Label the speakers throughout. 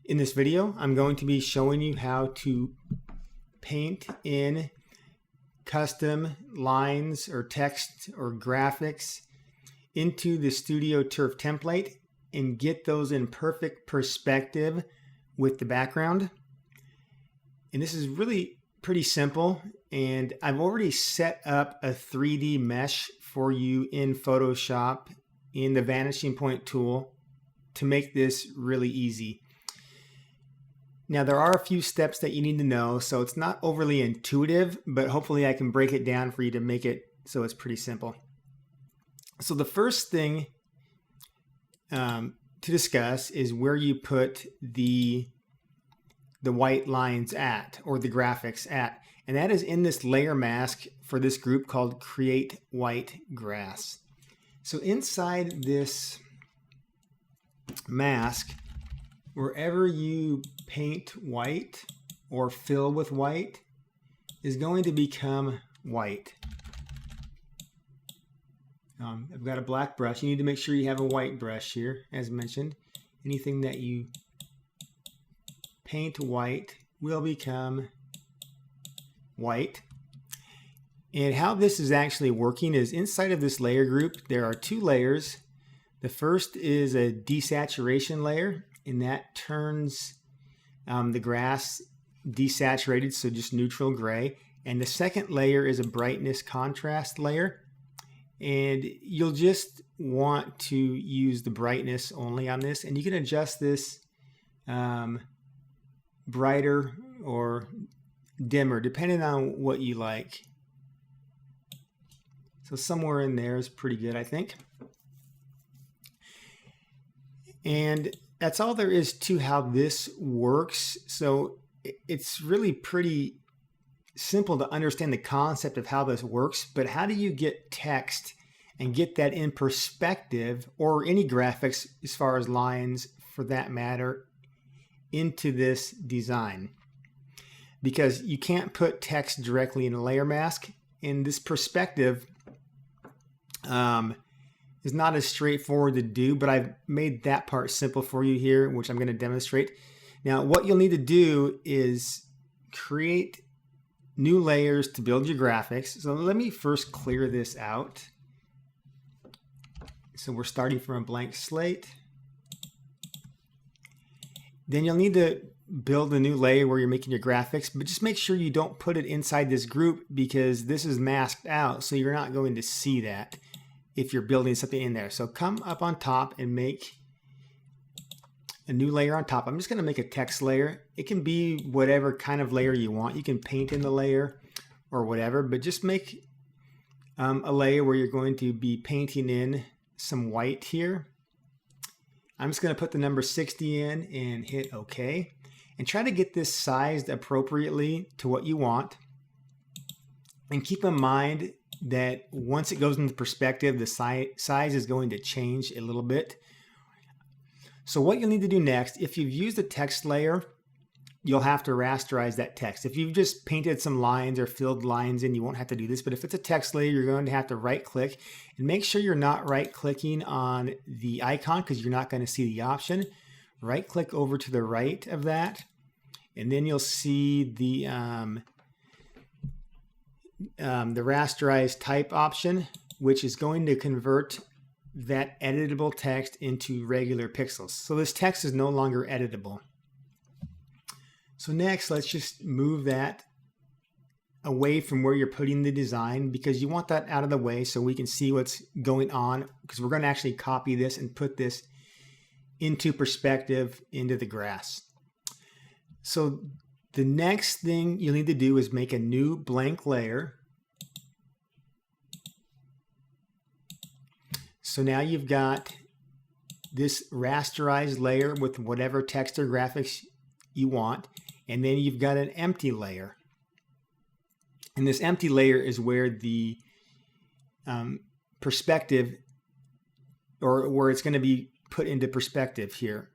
Speaker 1: In this video, I'm going to be showing you how to paint in custom lines or text or graphics into the Studio Turf template and get those in perfect perspective with the background. And this is really pretty simple, and I've already set up a 3D mesh for you in Photoshop in the Vanishing Point tool to make this really easy. Now, there are a few steps that you need to know, so it's not overly intuitive, but hopefully I can break it down for you to make it so it's pretty simple. So the first thing to discuss is where you put the white lines at, or the graphics at, and that is in this layer mask for this group called Create White Grass. So inside this mask, wherever you paint white or fill with white is going to become white. I've got a black brush. You need to make sure you have a white brush here, as mentioned. Anything that you paint white will become white. And how this is actually working is inside of this layer group, there are two layers. The first is a desaturation layer, and that turns the grass desaturated, so just neutral gray. And the second layer is a brightness contrast layer. And you'll just want to use the brightness only on this, and you can adjust this brighter or dimmer depending on what you like. So somewhere in there is pretty good, I think. And that's all there is to how this works. So it's really pretty simple to understand the concept of how this works, but how do you get text and get that in perspective, or any graphics as far as lines for that matter, into this design? Because you can't put text directly in a layer mask, and this perspective is not as straightforward to do, but I've made that part simple for you here, which I'm going to demonstrate. Now, what you'll need to do is create new layers to build your graphics. So let me first clear this out. So we're starting from a blank slate. Then you'll need to build a new layer where you're making your graphics, but just make sure you don't put it inside this group, because this is masked out, so you're not going to see that if you're building something in there. So come up on top and make a new layer on top. I'm just going to make a text layer. It can be whatever kind of layer you want. You can paint in the layer or whatever, but just make a layer where you're going to be painting in some white here. I'm just going to put the number 60 in and hit OK, and try to get this sized appropriately to what you want. And keep in mind that once it goes into perspective, the size is going to change a little bit. So what you'll need to do next, if you've used a text layer, you'll have to rasterize that text. If you've just painted some lines or filled lines in, you won't have to do this. But if it's a text layer, you're going to have to right click, and make sure you're not right clicking on the icon, because you're not going to see the option. Right click over to the right of that, and then you'll see the rasterized type option, which is going to convert that editable text into regular pixels. So this text is no longer editable. So next, let's just move that away from where you're putting the design, because you want that out of the way so we can see what's going on, because we're going to actually copy this and put this into perspective into the grass. So the next thing you'll need to do is make a new blank layer. So now you've got this rasterized layer with whatever text or graphics you want, and then you've got an empty layer. And this empty layer is where the perspective, or where it's going to be put into perspective here.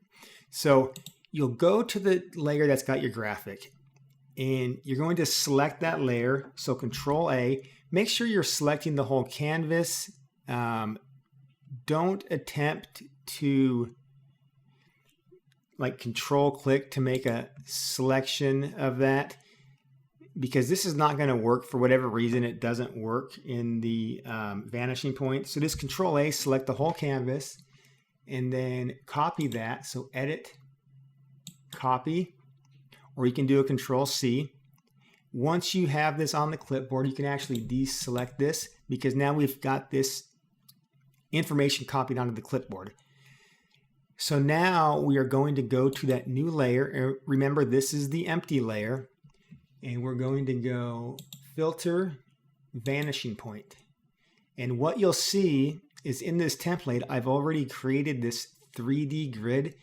Speaker 1: So you'll go to the layer that's got your graphic, and you're going to select that layer. So Control A, make sure you're selecting the whole canvas. Don't attempt to like control click to make a selection of that, because this is not going to work for whatever reason. It doesn't work in the vanishing point. So just control A, select the whole canvas, and then copy that. So edit, copy, or you can do a control C. Once you have this on the clipboard, you can actually deselect this, because now we've got this information copied onto the clipboard. So now we are going to go to that new layer. And remember, this is the empty layer. And we're going to go filter, vanishing point. And what you'll see is in this template, I've already created this 3D grid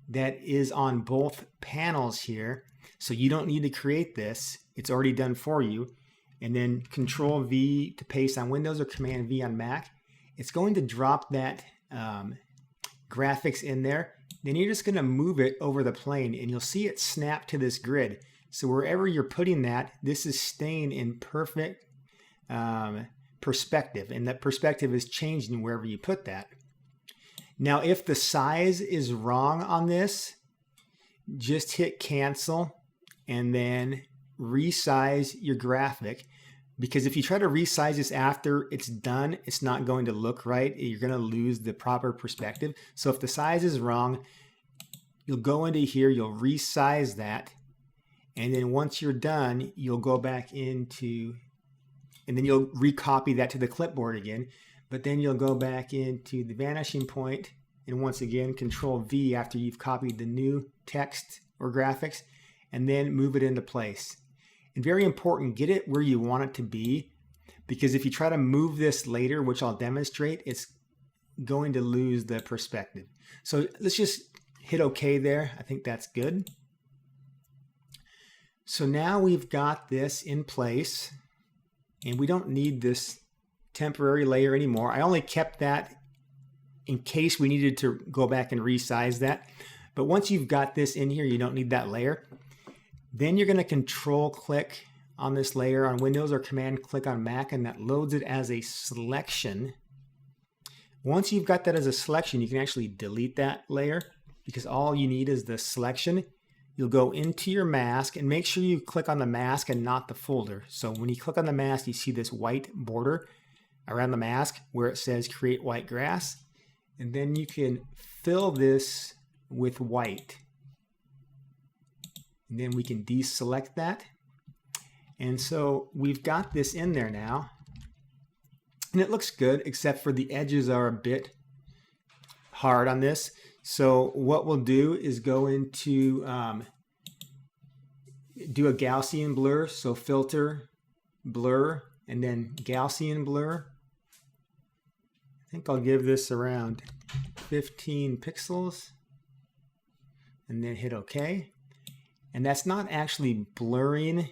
Speaker 1: that is on both panels here. So you don't need to create this. It's already done for you. And then Control V to paste on Windows or Command V on Mac. It's going to drop that graphics in there. Then you're just going to move it over the plane and you'll see it snap to this grid. So wherever you're putting that, this is staying in perfect perspective, and that perspective is changing wherever you put that. Now, if the size is wrong on this, just hit cancel and then resize your graphic, because if you try to resize this after it's done, it's not going to look right. You're going to lose the proper perspective. So if the size is wrong, you'll go into here, you'll resize that. And then once you're done, you'll go back into, and then you'll recopy that to the clipboard again. But then you'll go back into the vanishing point, and once again, Control V after you've copied the new text or graphics, and then move it into place. And very important, get it where you want it to be, because if you try to move this later, which I'll demonstrate, it's going to lose the perspective. So let's just hit OK there. I think that's good. So now we've got this in place, and we don't need this temporary layer anymore. I only kept that in case we needed to go back and resize that. But once you've got this in here, you don't need that layer. Then you're going to control click on this layer on Windows or command click on Mac, and that loads it as a selection. Once you've got that as a selection, you can actually delete that layer, because all you need is the selection. You'll go into your mask and make sure you click on the mask and not the folder. So when you click on the mask, you see this white border around the mask where it says create white grass. And then you can fill this with white. And then we can deselect that. And so we've got this in there now. And it looks good, except for the edges are a bit hard on this. So what we'll do is go into do a Gaussian blur. So filter, blur, and then Gaussian blur. I think I'll give this around 15 pixels and then hit OK. And that's not actually blurring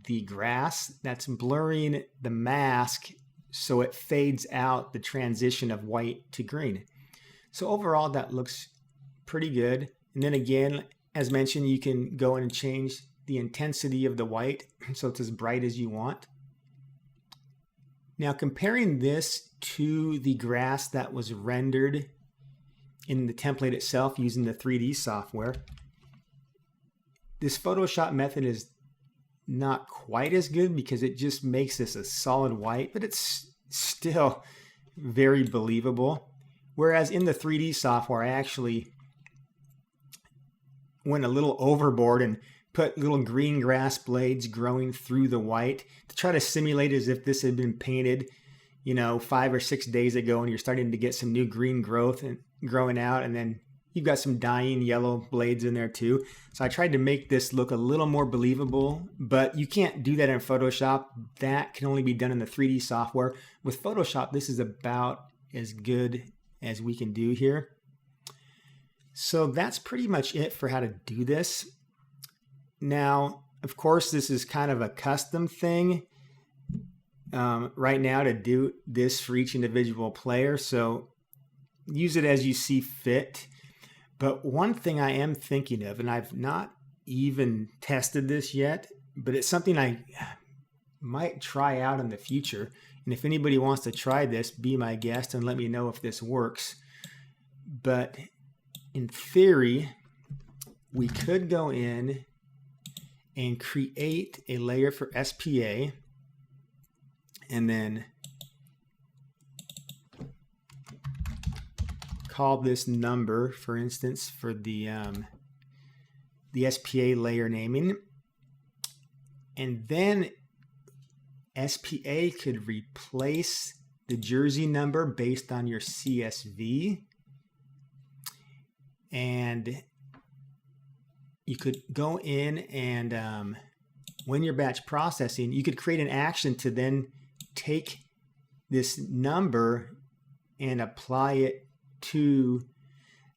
Speaker 1: the grass, that's blurring the mask so it fades out the transition of white to green. So overall that looks pretty good. And then again, as mentioned, you can go in and change the intensity of the white so it's as bright as you want. Now comparing this to the grass that was rendered in the template itself using the 3D software, this Photoshop method is not quite as good because it just makes this a solid white, but it's still very believable. Whereas in the 3D software, I actually went a little overboard and put little green grass blades growing through the white to try to simulate as if this had been painted, 5 or 6 days ago, and you're starting to get some new green growth and growing out, and then you've got some dying yellow blades in there too. So I tried to make this look a little more believable, but you can't do that in Photoshop. That can only be done in the 3D software. With Photoshop, this is about as good as we can do here. So that's pretty much it for how to do this. Now, of course, this is kind of a custom thing right now to do this for each individual player. So use it as you see fit. But one thing I am thinking of, and I've not even tested this yet, but it's something I might try out in the future. And if anybody wants to try this, be my guest and let me know if this works. But in theory, we could go in and create a layer for SPA, and then call this number, for instance, for the SPA layer naming. And then SPA could replace the jersey number based on your CSV. And you could go in and when you're batch processing, you could create an action to then take this number and apply it to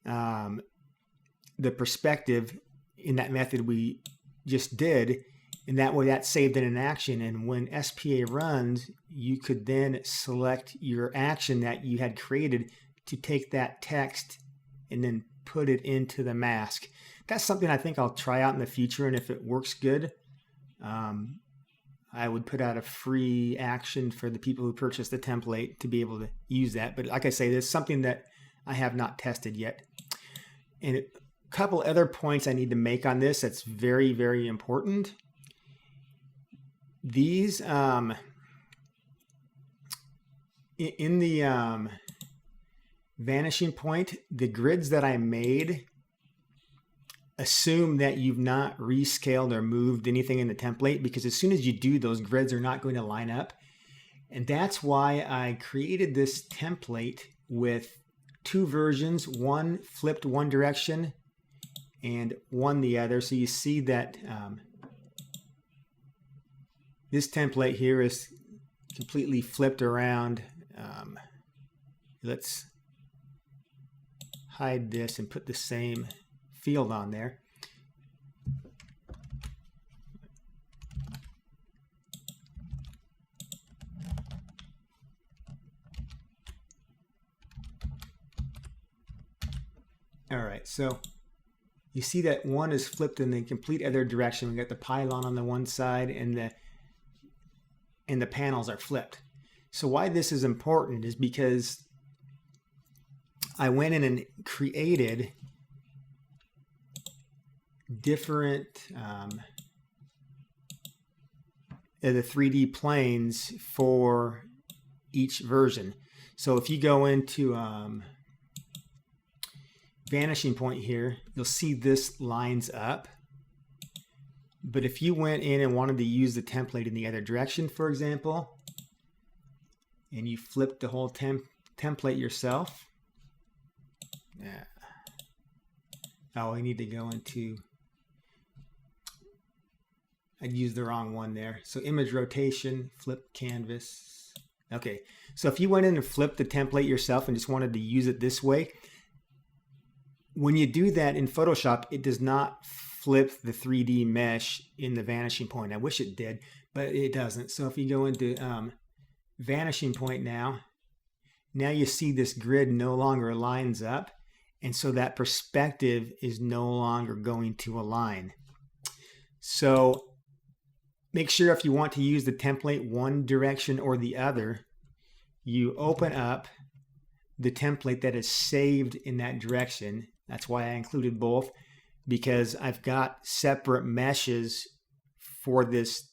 Speaker 1: the perspective in that method we just did. And that way that's saved in an action. And when SPA runs, you could then select your action that you had created to take that text and then put it into the mask. That's something I think I'll try out in the future. And if it works good, I would put out a free action for the people who purchase the template to be able to use that. But like I say, there's something that I have not tested yet. And a couple other points I need to make on this that's very, very important. These in the vanishing point, the grids that I made assume that you've not rescaled or moved anything in the template, because as soon as you do, those grids are not going to line up. And that's why I created this template with two versions, one flipped one direction and one the other. So you see that this template here is completely flipped around. Let's hide this and put the same field on there. All right, so you see that one is flipped in the complete other direction. We got the pylon on the one side and the panels are flipped. So why this is important is because I went in and created different the 3D planes for each version. So if you go into vanishing point here, you'll see this lines up. But if you went in and wanted to use the template in the other direction, for example, and you flipped the whole template yourself, I need to go into, I'd use the wrong one there. So image rotation, flip canvas. Okay, so if you went in and flipped the template yourself and just wanted to use it this way, when you do that in Photoshop, it does not flip the 3D mesh in the vanishing point. I wish it did, but it doesn't. So if you go into vanishing point now you see this grid no longer lines up. And so that perspective is no longer going to align. So make sure if you want to use the template one direction or the other, you open up the template that is saved in that direction. That's why I included both, because I've got separate meshes for this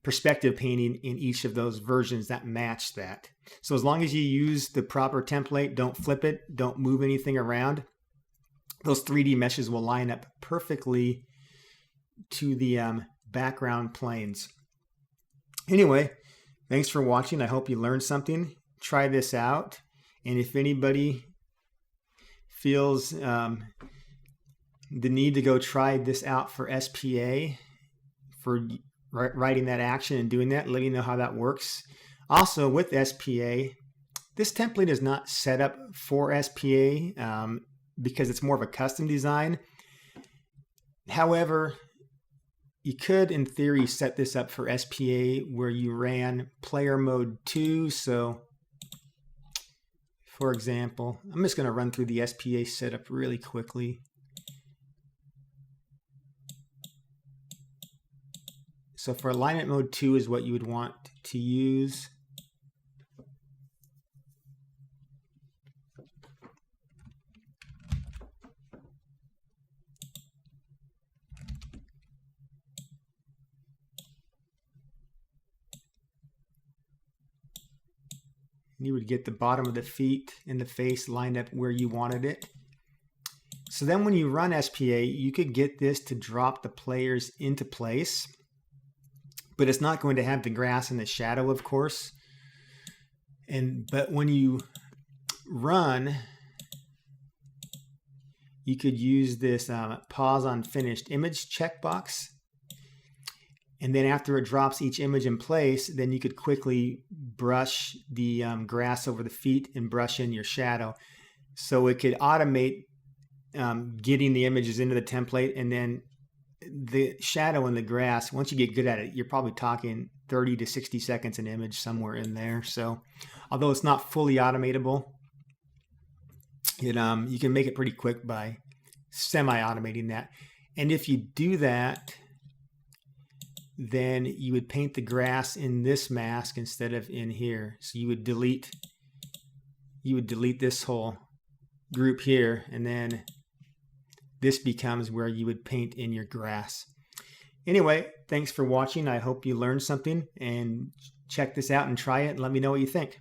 Speaker 1: perspective painting in each of those versions that match that. So as long as you use the proper template, don't flip it, don't move anything around, those 3D meshes will line up perfectly to the background planes. Anyway, thanks for watching. I hope you learned something. Try this out. And if anybody feels the need to go try this out for SPA, for writing that action and doing that, let me know how that works. Also with SPA, this template is not set up for SPA because it's more of a custom design. However, you could, in theory, set this up for SPA where you ran player mode 2. So, for example, I'm just going to run through the SPA setup really quickly. So for alignment mode 2 is what you would want to use. You would get the bottom of the feet and the face lined up where you wanted it. So then when you run SPA, you could get this to drop the players into place, but it's not going to have the grass and the shadow, of course. But when you run, you could use this pause on finished image checkbox. And then after it drops each image in place, then you could quickly brush the grass over the feet and brush in your shadow. So it could automate getting the images into the template, and then the shadow and the grass, once you get good at it, you're probably talking 30 to 60 seconds an image, somewhere in there. So although it's not fully automatable, you can make it pretty quick by semi-automating that. And if you do that, then you would paint the grass in this mask instead of in here. So you would delete this whole group here, and then this becomes where you would paint in your grass. Anyway, thanks for watching. I hope you learned something, and check this out and try it and let me know what you think.